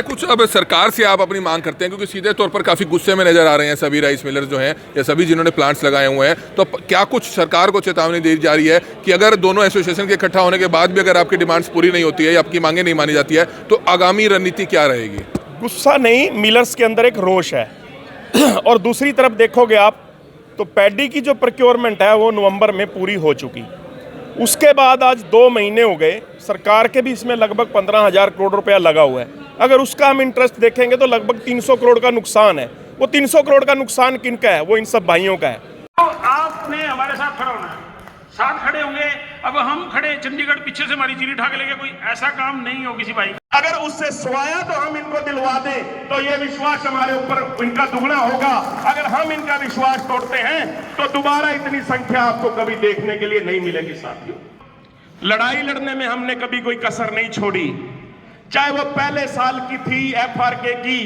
है कुछ अब सरकार से आप अपनी मांग करते हैं, क्योंकि सीधे तौर पर काफ़ी गुस्से में नजर आ रहे हैं सभी राइस मिलर्स जो हैं या सभी जिन्होंने प्लांट्स लगाए हुए हैं, तो क्या कुछ सरकार को चेतावनी दी जा रही है कि अगर दोनों एसोसिएशन के इकट्ठा होने के बाद भी अगर आपकी डिमांड्स पूरी नहीं होती है या आपकी मांगें नहीं मानी जाती है तो आगामी रणनीति क्या रहेगी? गुस्सा नहीं, मिलर्स के अंदर एक रोष है। और दूसरी तरफ देखोगे आप तो पैडी की जो प्रोक्योरमेंट है वो नवंबर में पूरी हो चुकी। उसके बाद आज 2 महीने हो गए, सरकार के भी इसमें लगभग 15,000 करोड़ रुपया लगा हुआ है। अगर उसका हम इंटरेस्ट देखेंगे तो लगभग 300 करोड़ का नुकसान है। वो 300 करोड़ का नुकसान किनका है? वो इन सब भाइयों का है। तो आपने हमारे साथ खड़ा होना है, साथ खड़े होंगे। अब हम खड़े चंडीगढ़ पीछे से हमारी चीनी ठाक लेके, कोई ऐसा काम नहीं हो किसी भाई। अगर उससे स्वाया तो हम इनको दिलवा दें तो ये विश्वास हमारे ऊपर इनका दुगना होगा। अगर हम इनका विश्वास तोड़ते हैं तो दोबारा इतनी संख्या आपको कभी देखने के लिए नहीं मिलेगी। साथियों, लड़ाई लड़ने में हमने कभी कोई कसर नहीं छोड़ी, चाहे वो पहले साल की थी FRK की।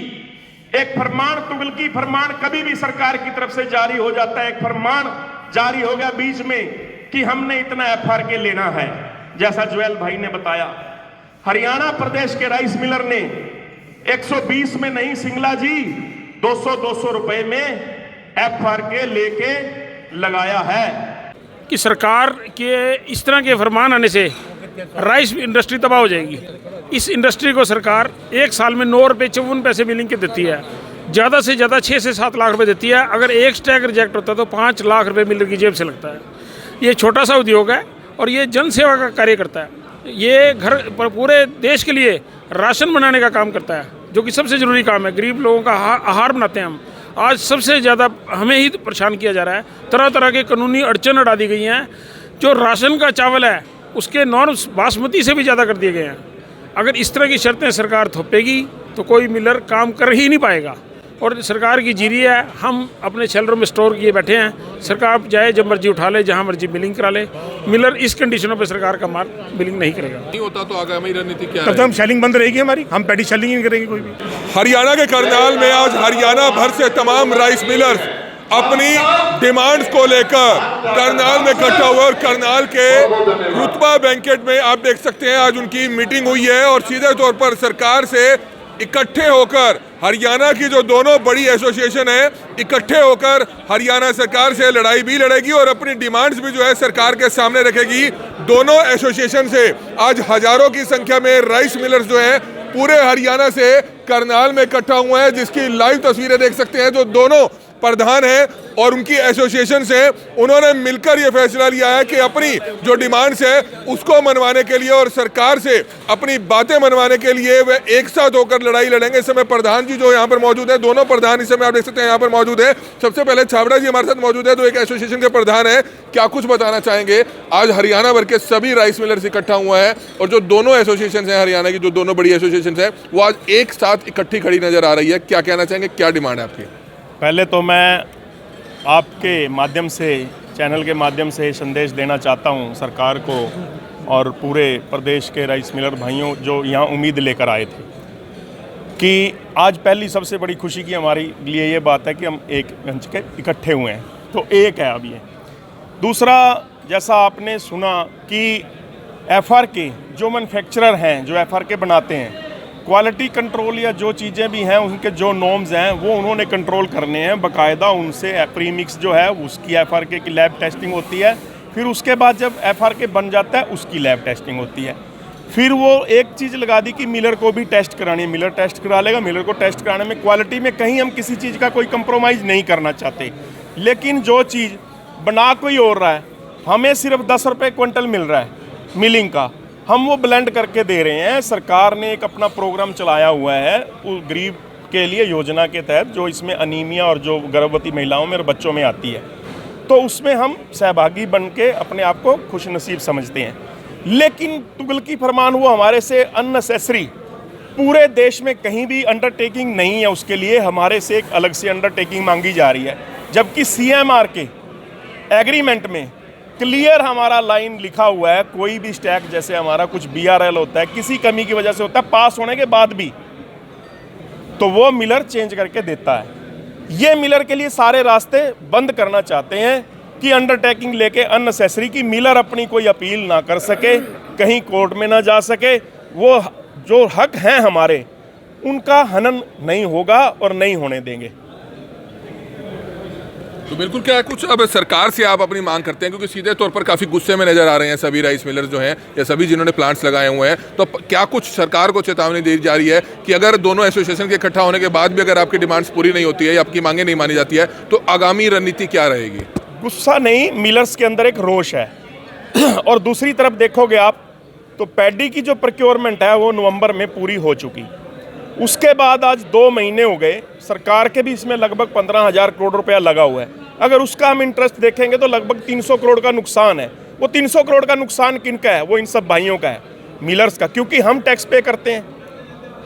एक फरमान, तुगलकी फरमान कभी भी सरकार की तरफ से जारी हो जाता है। एक फरमान जारी हो गया बीच में कि हमने इतना FRK लेना है। जैसा ज्वेल भाई ने बताया, हरियाणा प्रदेश के राइस मिलर ने 120 में नहीं सिंगला जी 200 रुपए में FRK लेके लगाया है। कि सरकार के इस तरह के फरमान आने से राइस इंडस्ट्री तबाह हो जाएगी। इस इंडस्ट्री को सरकार 1 साल में 9 रुपये 54 पैसे मिलिंग के देती है, ज़्यादा से ज़्यादा 6 से 7 लाख रुपए देती है। अगर एक स्टैक रिजेक्ट होता है तो 5 लाख रुपए मिलर की जेब से लगता है। ये छोटा सा उद्योग है और ये जन सेवा का कार्य करता है। ये घर पर पूरे देश के लिए राशन बनाने का काम करता है, जो कि सबसे ज़रूरी काम है। गरीब लोगों का आहार बनाते हैं हम। आज सबसे ज़्यादा हमें ही परेशान किया जा रहा है। तरह तरह के कानूनी अड़चन अड़ा दी गई हैं। जो राशन का चावल है उसके नॉर्म्स बासमती से भी ज़्यादा कर दिए गए हैं। अगर इस तरह की शर्तें सरकार थोपेगी तो कोई मिलर काम कर ही नहीं पाएगा। और सरकार की जीरी है, हम अपने शेल्टरों में स्टोर किए बैठे हैं। सरकार जाए जब मर्जी उठा ले, जहां मर्जी बिलिंग करा ले। मिलर इस कंडीशनों पे सरकार का माल बिलिंग नहीं करेगा। नहीं होता तो आगामी रणनीति क्या तब तो हम शेलिंग बंद रहेगी हमारी, हम पैडी शेलिंग ही नहीं करेंगे कोई भी। हरियाणा के करनाल में आज हरियाणा भर से तमाम राइस मिलर्स अपनी डिमांड्स को लेकर करनाल में इकट्ठा हुए और करनाल के रुतबा बैंकेट में आप देख सकते हैं आज उनकी मीटिंग हुई है और सीधे तौर पर सरकार से इकट्ठे होकर हरियाणा की जो दोनों बड़ी एसोसिएशन है इकट्ठे होकर हरियाणा सरकार से लड़ाई भी लड़ेगी और अपनी डिमांड्स भी जो है सरकार के सामने रखेगी। दोनों एसोसिएशन से आज हजारों की संख्या में राइस मिलर्स जो है पूरे हरियाणा से करनाल में इकट्ठा हुए हैं, जिसकी लाइव तस्वीरें देख सकते हैं। जो दोनों प्रधान हैं और उनकी एसोसिएशन से उन्होंने मिलकर ये फैसला लिया है कि अपनी जो डिमांड्स है उसको मनवाने के लिए और सरकार से अपनी बातें मनवाने के लिए वे एक साथ होकर लड़ाई लड़ेंगे। इस समय प्रधान जी जो यहाँ पर मौजूद है, दोनों प्रधान इस समय आप देख सकते हैं यहाँ पर मौजूद है। सबसे पहले छाबड़ा जी हमारे साथ मौजूद है, जो एक एसोसिएशन के प्रधान है। क्या कुछ बताना चाहेंगे? आज हरियाणा भर के सभी राइस मिलर्स इकट्ठा हुआ है और जो दोनों एसोसिएशन है हरियाणा की, जो दोनों बड़ी एसोसिएशन है, वो आज एक साथ इकट्ठी खड़ी नजर आ रही है। क्या कहना चाहेंगे, क्या डिमांड है आपकी? पहले तो मैं आपके माध्यम से, चैनल के माध्यम से संदेश देना चाहता हूं सरकार को और पूरे प्रदेश के राइस मिलर भाइयों जो यहाँ उम्मीद लेकर आए थे कि आज पहली सबसे बड़ी खुशी की हमारी लिए ये बात है कि हम एक मंच के इकट्ठे हुए हैं। तो एक है अब ये। दूसरा, जैसा आपने सुना कि FRK जो मैन्युफैक्चरर हैं, जो FRK बनाते हैं, क्वालिटी कंट्रोल या जो चीज़ें भी हैं उनके जो नॉर्म्स हैं वो उन्होंने कंट्रोल करने हैं। बाकायदा उनसे प्रीमिक्स जो है उसकी FRK की लैब टेस्टिंग होती है। फिर उसके बाद जब FRK बन जाता है उसकी लैब टेस्टिंग होती है। फिर वो एक चीज़ लगा दी कि मिलर को भी टेस्ट करानी है। मिलर टेस्ट करा लेगा। मिलर को टेस्ट कराने में क्वालिटी में कहीं हम किसी चीज़ का कोई कंप्रोमाइज़ नहीं करना चाहते, लेकिन जो चीज़ बना कोई और रहा है, हमें सिर्फ 10 रुपये क्विंटल मिल रहा है मिलिंग का, हम वो ब्लेंड करके दे रहे हैं। सरकार ने एक अपना प्रोग्राम चलाया हुआ है उस गरीब के लिए योजना के तहत, जो इसमें अनीमिया और जो गर्भवती महिलाओं में और बच्चों में आती है, तो उसमें हम सहभागी बन के अपने आप को खुश नसीब समझते हैं। लेकिन तुगलकी फरमान वो हमारे से अननेसेसरी, पूरे देश में कहीं भी अंडरटेकिंग नहीं है, उसके लिए हमारे से एक अलग से अंडरटेकिंग मांगी जा रही है। जबकि CMR के एग्रीमेंट में क्लियर हमारा लाइन लिखा हुआ है, कोई भी स्टैक जैसे हमारा कुछ BRL होता है किसी कमी की वजह से होता है, पास होने के बाद भी, तो वो मिलर चेंज करके देता है। ये मिलर के लिए सारे रास्ते बंद करना चाहते हैं कि अंडरटेकिंग लेके अननेसेसरी कि मिलर अपनी कोई अपील ना कर सके, कहीं कोर्ट में ना जा सके। वो जो हक हैं हमारे उनका हनन नहीं होगा और नहीं होने देंगे। तो बिल्कुल, क्या कुछ अब सरकार से आप अपनी मांग करते हैं, क्योंकि सीधे तौर पर काफ़ी गुस्से में नजर आ रहे हैं सभी राइस मिलर जो हैं या सभी जिन्होंने प्लांट्स लगाए हुए हैं, तो क्या कुछ सरकार को चेतावनी दी जा रही है कि अगर दोनों एसोसिएशन के इकट्ठा होने के बाद भी अगर आपकी डिमांड्स पूरी नहीं होती है या आपकी मांगें नहीं मानी जाती है तो आगामी रणनीति क्या रहेगी? गुस्सा नहीं, मिलर्स के अंदर एक रोष है। और दूसरी तरफ देखोगे आप तो पैडी की जो प्रोक्योरमेंट है वो नवंबर में पूरी हो चुकी। उसके बाद आज 2 महीने हो गए, सरकार के भी इसमें लगभग 15,000 करोड़ रुपया लगा हुआ है। अगर उसका हम इंटरेस्ट देखेंगे तो लगभग 300 करोड़ का नुकसान है। वो 300 करोड़ का नुकसान किनका है? वो इन सब भाइयों का है, मिलर्स का, क्योंकि हम टैक्स पे करते हैं।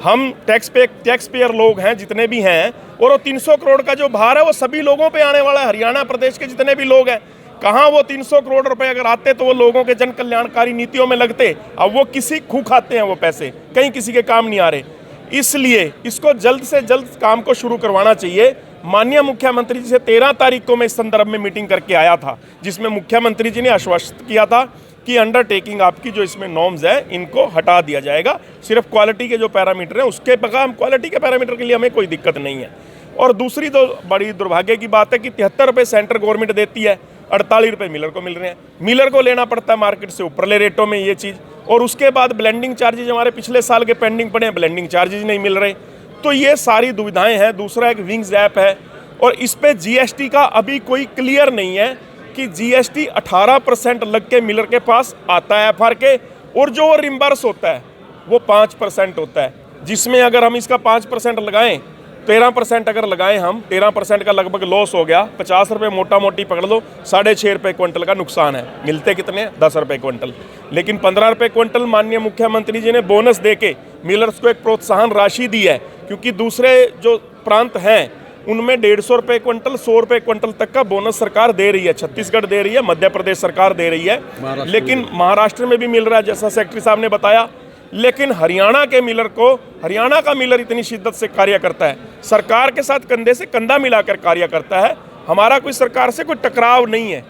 हम टैक्स पेयर लोग हैं जितने भी हैं, और वो 300 करोड़ का जो भार है वो सभी लोगों पे आने वाला है। हरियाणा प्रदेश के जितने भी लोग हैं, कहाँ वो 300 करोड़ रुपए अगर आते तो वो लोगों के जन कल्याणकारी नीतियों में लगते। अब वो किसी खू खाते हैं वो पैसे, कहीं किसी के काम नहीं आ रहे। इसलिए इसको जल्द से जल्द काम को शुरू करवाना चाहिए। माननीय मुख्यमंत्री जी से 13 तारीख को मैं इस संदर्भ में मीटिंग करके आया था, जिसमें मुख्यमंत्री जी ने आश्वस्त किया था कि अंडरटेकिंग आपकी जो इसमें नॉर्म्स है इनको हटा दिया जाएगा। सिर्फ क्वालिटी के जो पैरामीटर हैं उसके बगैर क्वालिटी के पैरामीटर के लिए हमें कोई दिक्कत नहीं है। और दूसरी तो बड़ी दुर्भाग्य की बात है कि 73 रुपये सेंट्रल गवर्नमेंट देती है, 48 रुपये मिलर को मिल रहे हैं। मिलर को लेना पड़ता है मार्केट से ऊपरले रेटों में ये चीज़। और उसके बाद ब्लेंडिंग चार्जेज हमारे पिछले साल के पेंडिंग पड़े हैं, ब्लेंडिंग चार्जेज नहीं मिल रहे। तो ये सारी दुविधाएं हैं। दूसरा एक विंग्स ऐप है, और इस पे जीएसटी का अभी कोई क्लियर नहीं है कि जीएसटी 18% लग के मिलर के पास आता है एफआर के, और जो रिम्बर्स होता है वो 5% होता है, जिसमें अगर हम इसका 5% लगाएं, 13% अगर लगाएं हम, 13% का लगभग लॉस हो गया। 50 रुपये मोटा मोटी पकड़ लो, 6.5 रुपये क्विंटल का नुकसान है। मिलते कितने? 10 रुपये क्विंटल। लेकिन 15 रुपये क्विंटल माननीय मुख्यमंत्री जी ने बोनस दे के मिलर्स को एक प्रोत्साहन राशि दी है, क्योंकि दूसरे जो प्रांत हैं उनमें 150 रुपये क्विंटल, 100 रुपये क्विंटल तक का बोनस सरकार दे रही है। छत्तीसगढ़ दे रही है, मध्य प्रदेश सरकार दे रही है, लेकिन महाराष्ट्र में भी मिल रहा है, जैसा सेक्रेटरी साहब ने बताया। लेकिन हरियाणा के मिलर को, हरियाणा का मिलर इतनी शिद्दत से कार्य करता है, सरकार के साथ कंधे से कंधा मिलाकर कार्य करता है। हमारा कोई सरकार से कोई टकराव नहीं है।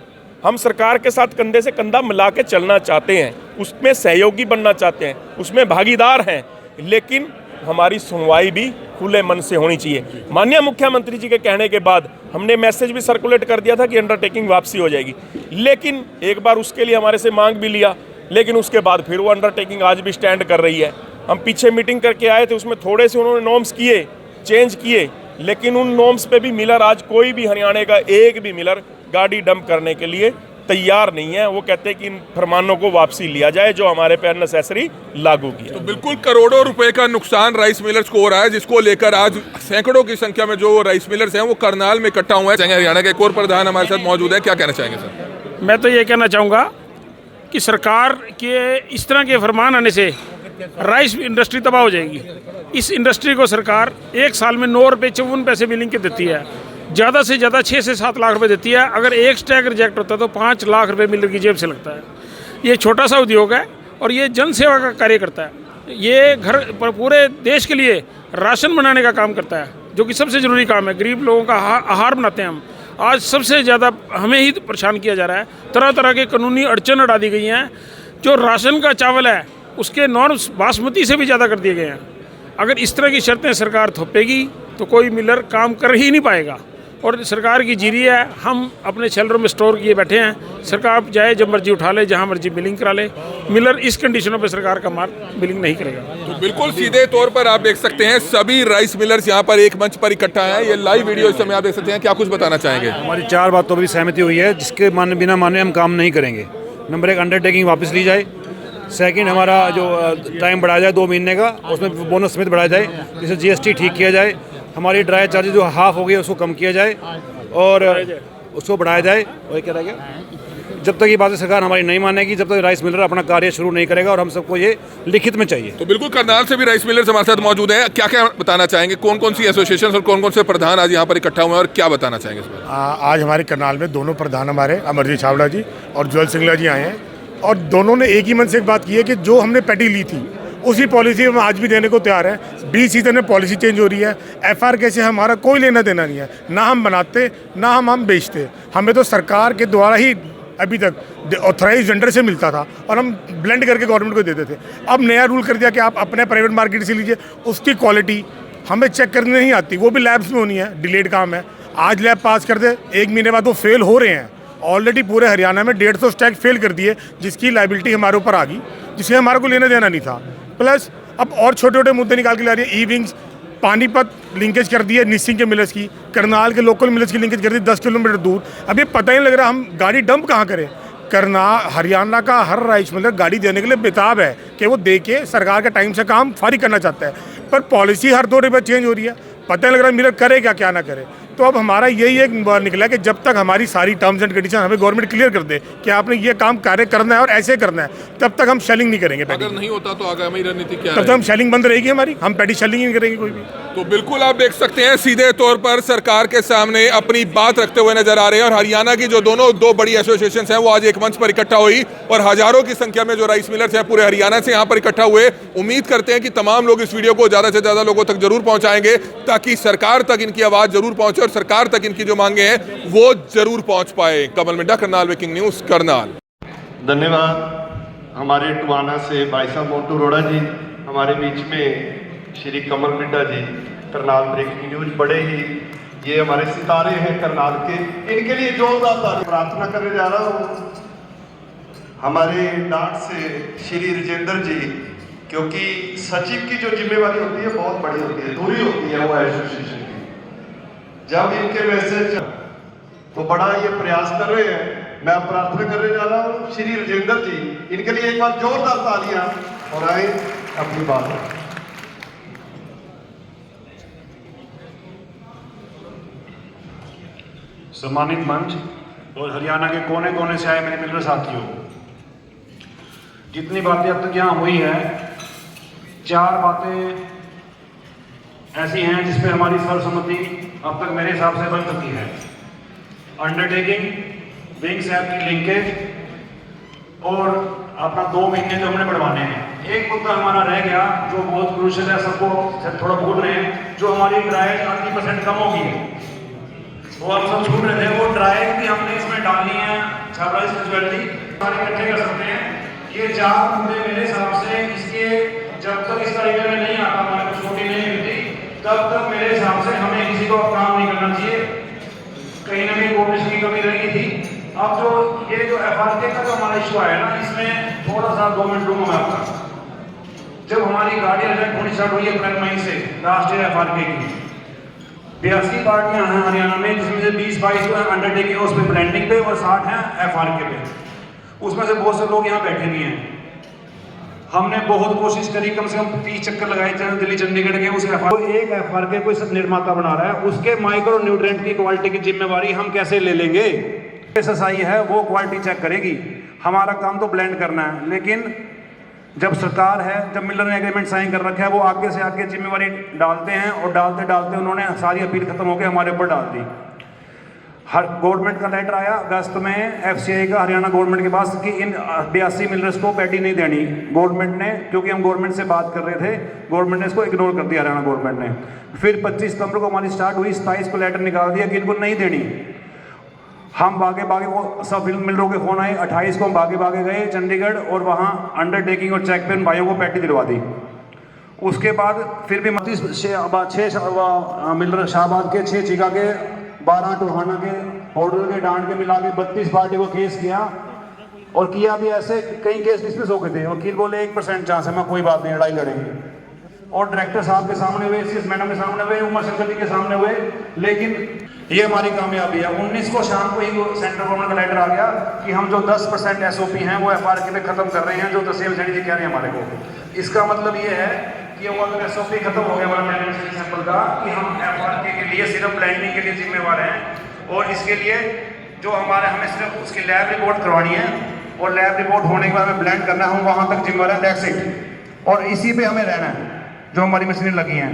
हम सरकार के साथ कंधे से कंधा मिला के चलना चाहते हैं, उसमें सहयोगी बनना चाहते हैं, उसमें भागीदार हैं, लेकिन हमारी सुनवाई भी खुले मन से होनी चाहिए। माननीय मुख्यमंत्री जी के कहने के बाद हमने मैसेज भी सर्कुलेट कर दिया था कि अंडरटेकिंग वापसी हो जाएगी, लेकिन एक बार उसके लिए हमारे से मांग भी लिया, लेकिन उसके बाद फिर वो अंडरटेकिंग आज भी स्टैंड कर रही है। हम पीछे मीटिंग करके आए थे, उसमें थोड़े से उन्होंने नॉर्म्स किए, चेंज किए, लेकिन उन नॉर्म्स पे भी मिलर, आज कोई भी हरियाणा का एक भी मिलर गाड़ी डंप करने के लिए तैयार नहीं है। वो कहते हैं कि इन फरमानों को वापसी लिया जाए जो हमारे पे अननेसेसरी लागू किया। तो बिल्कुल करोड़ों रुपए का नुकसान राइस मिलर्स को हो रहा है, जिसको लेकर आज सैकड़ों की संख्या में जो राइस मिलर्स हैं वो करनाल में इकट्ठा हुए हैं। हरियाणा के एक और प्रधान हमारे साथ मौजूद है, क्या कहना चाहेंगे सर? मैं तो ये कहना चाहूँगा कि सरकार के इस तरह के फरमान आने से राइस इंडस्ट्री तबाह हो जाएगी। इस इंडस्ट्री को सरकार 1 साल में 9 रुपये 54 पैसे बिलिंग के देती है, ज़्यादा से ज़्यादा 6 से 7 लाख रुपए देती है। अगर एक स्टैक रिजेक्ट होता है तो 5 लाख रुपए मिलर की जेब से लगता है। ये छोटा सा उद्योग है और ये जन सेवा का कार्य करता है। ये घर पर पूरे देश के लिए राशन बनाने का काम करता है, जो कि सबसे ज़रूरी काम है। गरीब लोगों का आहार बनाते हैं हम। आज सबसे ज़्यादा हमें ही परेशान किया जा रहा है, तरह तरह के कानूनी अड़चन अड़ा दी गई हैं। जो राशन का चावल है उसके नॉर्म्स बासमती से भी ज़्यादा कर दिए गए हैं। अगर इस तरह की शर्तें सरकार थोपेगी तो कोई मिलर काम कर ही नहीं पाएगा। और सरकार की जीरी है, हम अपने शेल्टर में स्टोर किए बैठे हैं। सरकार जाए जब मर्जी उठा ले, जहां मर्जी बिलिंग करा ले। मिलर इस कंडीशनों पे सरकार का माल बिलिंग नहीं करेगा। तो बिल्कुल सीधे तौर पर आप देख सकते हैं सभी राइस मिलर्स यहाँ पर एक मंच पर इकट्ठा हैं। ये लाइव वीडियो इस समय आप देख सकते हैं। क्या कुछ बताना चाहेंगे? हमारी 4 बातों पर भी सहमति हुई है, जिसके बिना माने हम काम नहीं करेंगे। नंबर 1, अंडरटेकिंग वापस ली जाए। सेकंड, हमारा जो टाइम बढ़ाया जाए 2 महीने का, उसमें बोनस समेत बढ़ाया जाए, जिससे जीएसटी ठीक किया जाए। हमारी ड्राई चार्जेस जो हाफ हो गई उसको कम किया जाए और उसको बढ़ाया जाए। और क्या रह गया? जब तक ये बातें सरकार हमारी नहीं मानेगी, जब तक राइस मिलर अपना कार्य शुरू नहीं करेगा, और हम सबको ये लिखित में चाहिए। तो बिल्कुल करनाल से भी राइस मिलर्स हमारे साथ मौजूद हैं। क्या क्या बताना चाहेंगे? कौन कौन सी एसोसिएशन और कौन कौन से प्रधान आज यहाँ पर इकट्ठा हुए हैं और क्या बताना चाहेंगे? आज हमारे करनाल में दोनों प्रधान हमारे अमरजीत छावड़ा जी और ज्वल सिंगला जी आए हैं, और दोनों ने एक ही मन से एक बात की है कि जो हमने पैडी ली थी उसी पॉलिसी हम आज भी देने को तैयार हैं। 20 सीजन में पॉलिसी चेंज हो रही है। एफआर से हमारा कोई लेना देना नहीं है, ना हम बनाते ना हम बेचते। हमें तो सरकार के द्वारा ही अभी तक ऑथराइज वेंडर से मिलता था और हम ब्लेंड करके गवर्नमेंट को देते थे। अब नया रूल कर दिया कि आप अपने प्राइवेट मार्केट से लीजिए, उसकी क्वालिटी हमें चेक करनी नहीं आती, वो भी लैब्स में होनी है, डिलेड काम है। आज लैब पास कर दे, 1 महीने बाद वो फेल हो रहे हैं। ऑलरेडी पूरे हरियाणा में 150 स्टैक फेल कर दिए, जिसकी लाइबिलिटी हमारे ऊपर आ गई, जिससे हमारे को लेना देना नहीं था। प्लस अब और छोटे छोटे मुद्दे निकाल के ला रही है। ई विंग्स पानीपत लिंकेज कर दी है निसिंग के मिलर्स की, करनाल के लोकल मिलर्स की लिंकेज कर दी 10 किलोमीटर दूर। अब ये पता ही नहीं लग रहा हम गाड़ी डंप कहाँ करें। हरियाणा का हर राइस मिलर गाड़ी देने के लिए बेताब है कि वो दे के सरकार के टाइम से काम फारिग करना चाहता है, पर पॉलिसी हर 2 दिन बाद चेंज हो रही है। पता नहीं लग रहा मिलर करे क्या ना करे। तो अब हमारा यही एक निकला कि जब तक हमारी सारी टर्म्स एंड कंडीशन हमें गवर्नमेंट क्लियर कर दे कि आपने ये काम कार्य करना है और ऐसे करना है, तब तक हम शेलिंग नहीं करेंगे। अगर नहीं होता तो आगामी रणनीति क्या तब तक हम शेलिंग बंद रहेगी हमारी, हम पैडी शेलिंग ही नहीं करेंगे कोई भी। तो बिल्कुल आप देख सकते हैं सीधे तौर पर सरकार के सामने अपनी बात रखते हुए नजर आ रहे हैं। और हरियाणा की जो दो बड़ी एसोसिएशन हैं वो आज एक मंच पर इकट्ठा हुई और हजारों की संख्या में जो राइस मिलर्स हैं पूरे हरियाणा से यहाँ पर इकट्ठा हुए। उम्मीद करते हैं कि तमाम लोग इस वीडियो को ज़्यादा से ज़्यादा लोगों तक जरूर पहुँचाएंगे ताकि सरकार तक इनकी आवाज़ जरूर पहुँचे और सरकार तक इनकी जो मांगे हैं वो जरूर पहुँच पाए। कमल मिड्डा, करनाल वेकिंग न्यूज़, करनाल। धन्यवाद। हमारे टुआना से भाई साहब मोटू रोड़ा जी, हमारे बीच में श्री कमल मिड्डा जी, करनाल ब्रेकिंग न्यूज, बड़े ही ये हमारे सितारे हैं करनाल के, इनके लिए जोरदार ताली प्रार्थना करने जा रहा हूँ। हमारे डांट से श्री राजेंद्र जी, क्योंकि सचिव की जो जिम्मेवारी होती है बहुत बड़ी होती है, दूरी होती है वो एसोसिएशन की। जब इनके मैसेज तो बड़ा ये प्रयास कर रहे हैं, मैं प्रार्थना करने जा रहा हूँ श्री राजेंद्र जी, इनके लिए एक बार जोरदार तालियां और आए अपनी बात। सम्मानित मंच और हरियाणा के कोने कोने से आए मेरे मिलर साथियों, जितनी बातें अब तक यहाँ हुई है, 4 बातें ऐसी हैं जिस पे हमारी सर्वसम्मति अब तक मेरे हिसाब से बन चुकी है। अंडरटेकिंग, विंग्स ऐप की लिंकेज और अपना 2 महीने जो हमने बढ़वाने हैं। एक मुद्दा हमारा रह गया जो बहुत क्रूशियल है, सबको थोड़ा भूल रहे हैं, जो हमारी ड्राइव 30% कम होगी है, वो आप सब छूट रहे थे। वो ड्राइव भी हमने इसमें डालनी है, छाबड़ा ज्वेलरी सारे इकट्ठे कर सकते हैं। ये 4 मुद्दे मेरे हिसाब से इसके जब तक इसका रिजल्ट नहीं आता, हमारे को छोटी नहीं मिलती, तब तक मेरे हिसाब से हमें किसी को काम नहीं करना चाहिए। कहीं ना कहीं कोऑर्डिनेशन की कमी रही थी। अब जो ये जो FRK का जो हमारा इशू आया ना, इसमें थोड़ा सा 2 मिनट लूँगा मैं आपका। जब हमारी गाड़ी रिजेक्ट होनी स्टार्ट हुई अप्रैल मई से राष्ट्रीय FRK की 82 पार्टियां हैं हरियाणा में, जिसमें से 20-22 जो है अंडरटेकिंग उस पर ब्रांडिंग पे और 60 हैं FRK पे। उसमें से बहुत से लोग यहाँ बैठे भी हैं। हमने बहुत कोशिश करी, कम से कम 30 चक्कर लगाए दिल्ली चंडीगढ़ के। उस एक FRK कोई सब निर्माता बना रहा है, उसके माइक्रो न्यूट्रिएंट की क्वालिटी की जिम्मेवारी हम कैसे ले लेंगे? SSI है वो क्वालिटी चेक करेगी, हमारा काम तो ब्लेंड करना है। लेकिन जब सरकार है, जब मिलर ने एग्रीमेंट साइन कर रखा है, वो आगे से आगे जिम्मेवारी डालते हैं और डालते डालते उन्होंने सारी अपील खत्म होकर हमारे ऊपर डाल दी। हर गवर्नमेंट का लेटर आया अगस्त में FCI का हरियाणा गवर्नमेंट के पास कि इन 82 मिलर्स को पैडी नहीं देनी। गवर्नमेंट ने, क्योंकि हम गवर्नमेंट से बात कर रहे थे, गवर्नमेंट ने इसको इग्नोर कर दिया हरियाणा गवर्नमेंट ने। फिर 25 सितंबर को हमारी स्टार्ट हुई, 27 को लेटर निकाल दिया कि इनको नहीं देनी। हम भागे वो सब मिलरों के फोन आए, 28 को हम भागे गए चंडीगढ़ और वहाँ अंडरटेकिंग और चेक पे उन भाइयों को पैटी दिलवा दी। उसके बाद फिर भी 6 मिलर शाहबाद के, 6 चीका के, 12 टोहाना के, होडल के, डांड के मिला के 32 पार्टी को केस किया। और किया भी ऐसे, कई केस डिसमिस हो गए थे। वकील बोले 1% चांस है, मैं कोई बात नहीं, लड़ाई लड़ेंगे। और डायरेक्टर साहब के सामने हुए, CS मैडम के सामने हुए, उमर शंकर जी के सामने हुए। लेकिन ये हमारी कामयाबी है। 19 को शाम को ही सेंट्रल गवर्नमेंट का लेटर आ गया कि हम जो 10% SOP हैं वो FRK पे खत्म कर रहे हैं, जो तहसील सैनी जी कह रहे हैं हमारे को। इसका मतलब ये है कि वो अगर SOP खत्म हो गया हमारा सैंपल का, कि हम FRK के लिए सिर्फ ब्लेंडिंग के लिए जिम्मेवार हैं। और इसके लिए जो हमें सिर्फ उसकी लैब रिपोर्ट करवानी है और लैब रिपोर्ट होने के बाद हमें ब्लेंड करना है, हम वहाँ तक जिम्मेवार हैं, दैट्स इट। और इसी पे हमें रहना है, जो हमारी मशीनें लगी हैं।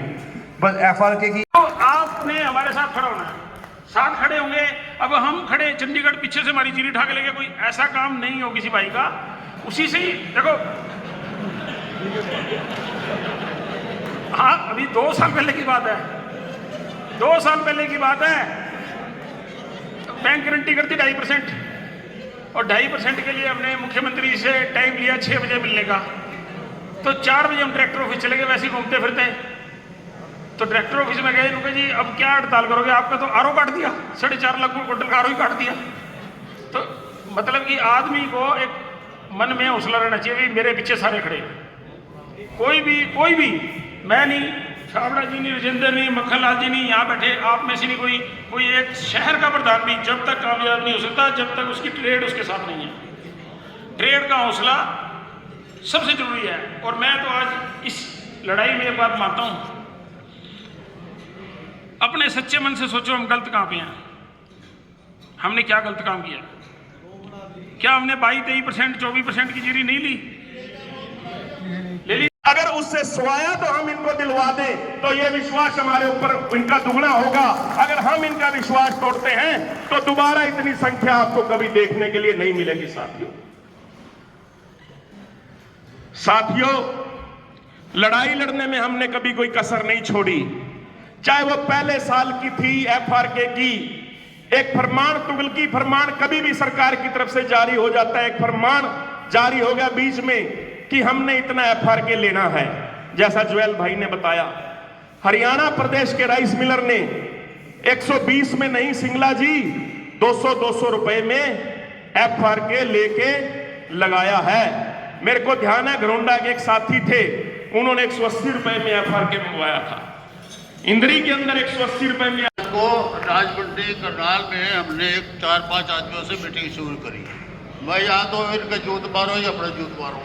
बस FRK की तो आपने हमारे साथ खड़ा होना है, साथ खड़े होंगे। अब हम खड़े चंडीगढ़ पीछे से हमारी चीरी ठाक लेके, कोई ऐसा काम नहीं हो किसी भाई का। उसी से ही देखो, हाँ अभी 2 साल पहले की बात है, 2 साल पहले की बात है। बैंक गारंटी करती 2.5%, और 2.5% के लिए हमने मुख्यमंत्री से टाइम लिया 6 बजे मिलने का, तो 4 बजे हम डायरेक्टर ऑफिस चले गए, वैसे ही घूमते फिरते। तो डायरेक्टर ऑफिस में गए, उनके जी अब क्या हड़ताल करोगे, आपका तो आरओ काट दिया, 4.5 लाख क्विंटल का आरओ ही काट दिया। तो मतलब कि आदमी को एक मन में हौसला रहना चाहिए, भी मेरे पीछे सारे खड़े, कोई भी मैं नहीं, छाबड़ा जी नहीं, राजेंद्र नहीं, मक्खनलाल जी नहीं, यहाँ बैठे आप में से नहीं कोई एक शहर का प्रधान भी जब तक कामयाब नहीं हो सकता जब तक उसकी ट्रेड उसके साथ नहीं है। ट्रेड का हौसला सबसे जरूरी है। और मैं तो आज इस लड़ाई में एक बात मानता हूँ, अपने सच्चे मन से सोचो हम गलत कहाँ पे हैं, हमने क्या गलत काम किया? क्या हमने 22-23%, 24% की जीरी नहीं ली? ले ली। अगर उससे स्वाया तो हम इनको दिलवा दें तो ये विश्वास हमारे ऊपर इनका दुगना होगा। अगर हम इनका विश्वास तोड़ते हैं तो दोबारा इतनी संख्या आपको कभी देखने के लिए नहीं मिलेगी। साथियों, लड़ाई लड़ने में हमने कभी कोई कसर नहीं छोड़ी, चाहे वो पहले साल की थी एफआरके की। एक फरमान, तुगलकी फरमान कभी भी सरकार की तरफ से जारी हो जाता है। एक फरमान जारी हो गया बीच में कि हमने इतना एफआरके लेना है, जैसा जुएल भाई ने बताया। हरियाणा प्रदेश के राइस मिलर ने 120 में नहीं सिंगला जी 200 रुपए में एफआरके लेके लगाया है। मेरे को ध्यान है घरोंडा के एक साथी थे, उन्होंने 180 रुपए में एफआरके मंगवाया था। इंद्री के अंदर 180 रुपए में को राजमंडी करनाल में हमने 4-5 आदमियों से मीटिंग शुरू करी। मैं यहाँ तो इनका जूत मारो या अपना जूत मारो,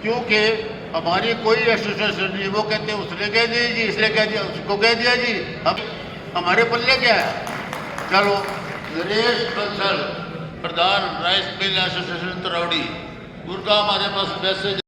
क्योंकि हमारी कोई एसोसिएशन नहीं। वो कहते हैं उसने कह दिया जी, इसने कह दिया, उसको कह दिया जी, अब हमारे पल्ले क्या है? चलो, नरेश बंसल प्रधान राइस मिल एसोसिएशन तरौड़ी, उनका हमारे पास मैसेज